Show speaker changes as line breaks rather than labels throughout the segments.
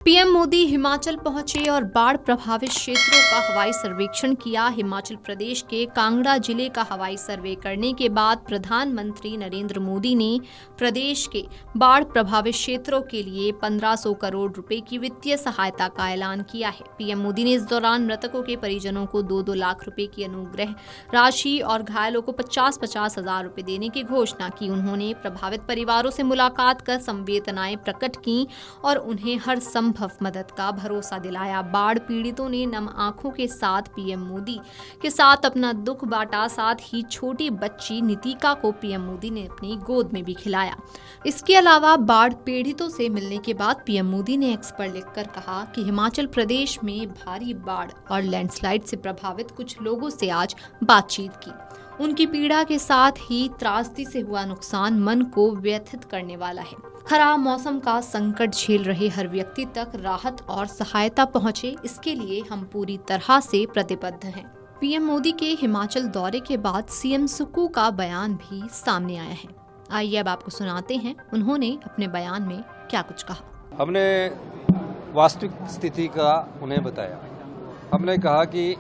PM Modi Himachal पहुंचे और बाढ़ प्रभावित क्षेत्रों का हवाई सर्वेक्षण किया। हिमाचल प्रदेश के कांगड़ा जिले का हवाई सर्वे करने के बाद प्रधानमंत्री नरेंद्र मोदी ने प्रदेश के बाढ़ प्रभावित क्षेत्रों के लिए 1500 करोड़ रुपए की वित्तीय सहायता का ऐलान किया है। पीएम मोदी ने इस दौरान मृतकों के परिजनों को 2-2 लाख रुपए की अनुग्रह राशि और घायलों को 50-50 हजार रुपए देने की घोषणा की। उन्होंने प्रभावित परिवारों से मुलाकात कर संवेदनाएं प्रकट की और उन्हें हर संभव मदद का भरोसा दिलाया। बाढ़ पीड़ितों ने नम आंखों के साथ पीएम मोदी के साथ अपना दुख बांटा। साथ ही छोटी बच्ची नितिका को पीएम मोदी ने अपनी गोद में भी खिलाया। इसके अलावा बाढ़ पीड़ितों से मिलने के बाद पीएम मोदी ने एक्स पर लिखकर कहा कि हिमाचल प्रदेश में भारी बाढ़ और लैंडस्लाइड से प्रभावित कुछ लोगों से आज बातचीत की। उनकी पीड़ा के साथ ही त्रासदी से हुआ नुकसान मन को व्यथित करने वाला है। खराब मौसम का संकट झेल रहे हर व्यक्ति तक राहत और सहायता पहुंचे, इसके लिए हम पूरी तरह से प्रतिबद्ध हैं। पीएम मोदी के हिमाचल दौरे के बाद सीएम सुक्खू का बयान भी सामने आया है। आइए अब आपको सुनाते हैं उन्होंने अपने बयान में क्या कुछ कहा।
हमने वास्तविक स्थिति का उन्हें बताया। हमने कहा कि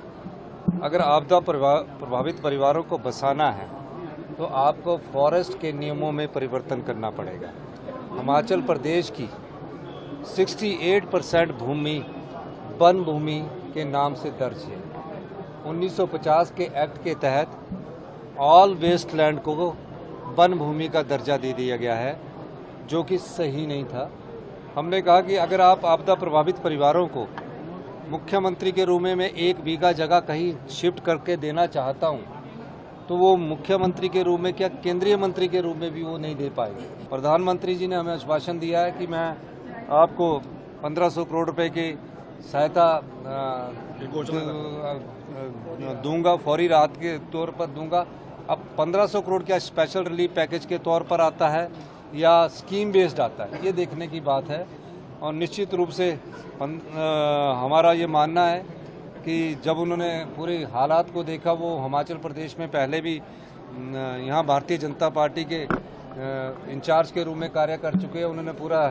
अगर आपदा प्रभावित परिवारों को बसाना है तो आपको फॉरेस्ट के नियमों में परिवर्तन करना पड़ेगा। हिमाचल प्रदेश की 68% भूमि वन भूमि के नाम से दर्ज है। 1950 के एक्ट के तहत ऑल वेस्टलैंड को वन भूमि का दर्जा दे दिया गया है, जो कि सही नहीं था। हमने कहा कि अगर आप आपदा प्रभावित परिवारों को मुख्यमंत्री के रूप में 1 बीघा जगह कहीं शिफ्ट करके देना चाहता हूं, तो वो मुख्यमंत्री के रूप में क्या केंद्रीय मंत्री के रूप में भी वो नहीं दे पाएंगे। प्रधानमंत्री जी ने हमें आश्वासन दिया है कि मैं आपको 1500 करोड़ रुपए की सहायता दूंगा, फौरी राहत के तौर पर दूंगा। अब 1500 करोड़ क्या स्पेशल रिलीफ पैकेज के तौर पर आता है या स्कीम बेस्ड आता है, ये देखने की बात है। और निश्चित रूप से हमारा ये मानना है कि जब उन्होंने पूरे हालात को देखा, वो हिमाचल प्रदेश में पहले भी यहाँ भारतीय जनता पार्टी के इंचार्ज के रूप में कार्य कर चुके हैं, उन्होंने पूरा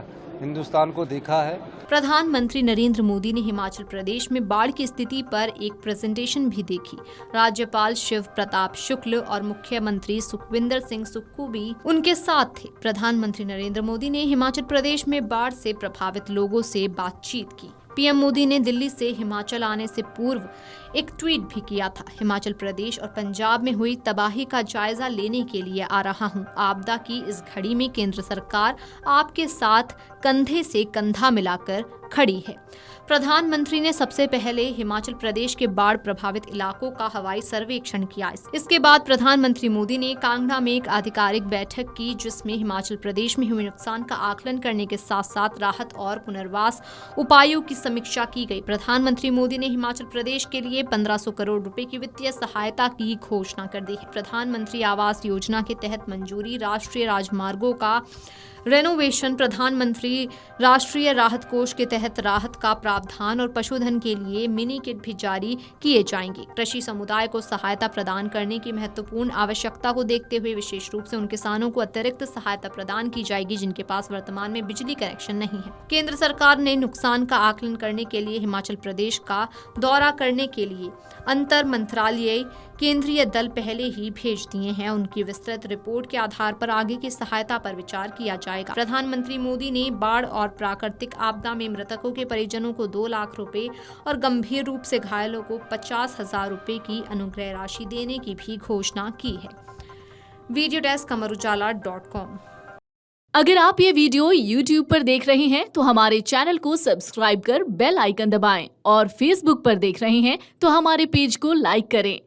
हिंदुस्तान को देखा है।
प्रधानमंत्री नरेंद्र मोदी ने हिमाचल प्रदेश में बाढ़ की स्थिति पर एक प्रेजेंटेशन भी देखी। राज्यपाल शिव प्रताप शुक्ल और मुख्यमंत्री सुखविंदर सिंह सुक्खू भी उनके साथ थे। प्रधानमंत्री नरेंद्र मोदी ने हिमाचल प्रदेश में बाढ़ से प्रभावित लोगों से बातचीत की। पीएम मोदी ने दिल्ली से हिमाचल आने से पूर्व एक ट्वीट भी किया था। हिमाचल प्रदेश और पंजाब में हुई तबाही का जायजा लेने के लिए आ रहा हूं। आपदा की इस घड़ी में केंद्र सरकार आपके साथ कंधे से कंधा मिलाकर खड़ी है। प्रधानमंत्री ने सबसे पहले हिमाचल प्रदेश के बाढ़ प्रभावित इलाकों का हवाई सर्वेक्षण किया। इसके बाद प्रधानमंत्री मोदी ने कांगड़ा में एक आधिकारिक बैठक की, जिसमें हिमाचल प्रदेश में हुए नुकसान का आकलन करने के साथ साथ राहत और पुनर्वास उपायों की समीक्षा की गई। प्रधानमंत्री मोदी ने हिमाचल प्रदेश के लिए 1500 करोड़ रुपए की वित्तीय सहायता की घोषणा कर दी है। प्रधानमंत्री आवास योजना के तहत मंजूरी, राष्ट्रीय राजमार्गों का रेनोवेशन, प्रधानमंत्री राष्ट्रीय राहत कोष के तहत राहत का प्रावधान और पशुधन के लिए मिनी किट भी जारी किए जाएंगे। कृषि समुदाय को सहायता प्रदान करने की महत्वपूर्ण आवश्यकता को देखते हुए विशेष रूप से उन किसानों को अतिरिक्त सहायता प्रदान की जाएगी जिनके पास वर्तमान में बिजली कनेक्शन नहीं है। केंद्र सरकार ने नुकसान का आकलन करने के लिए हिमाचल प्रदेश का दौरा करने के लिए अंतर मंत्रालयीय केंद्रीय दल पहले ही भेज दिए हैं। उनकी विस्तृत रिपोर्ट के आधार पर आगे की सहायता पर विचार किया जाएगा। प्रधानमंत्री मोदी ने बाढ़ और प्राकृतिक आपदा में मृतकों के परिजनों को 2 लाख रुपए और गंभीर रूप से घायलों को 50,000 रुपए की अनुग्रह राशि देने की भी घोषणा की है। Video desk amarujala.com।
अगर आप ये वीडियो YouTube पर देख रहे हैं तो हमारे चैनल को सब्सक्राइब कर बेल आइकन दबाएं और Facebook पर देख रहे हैं तो हमारे पेज को लाइक करें।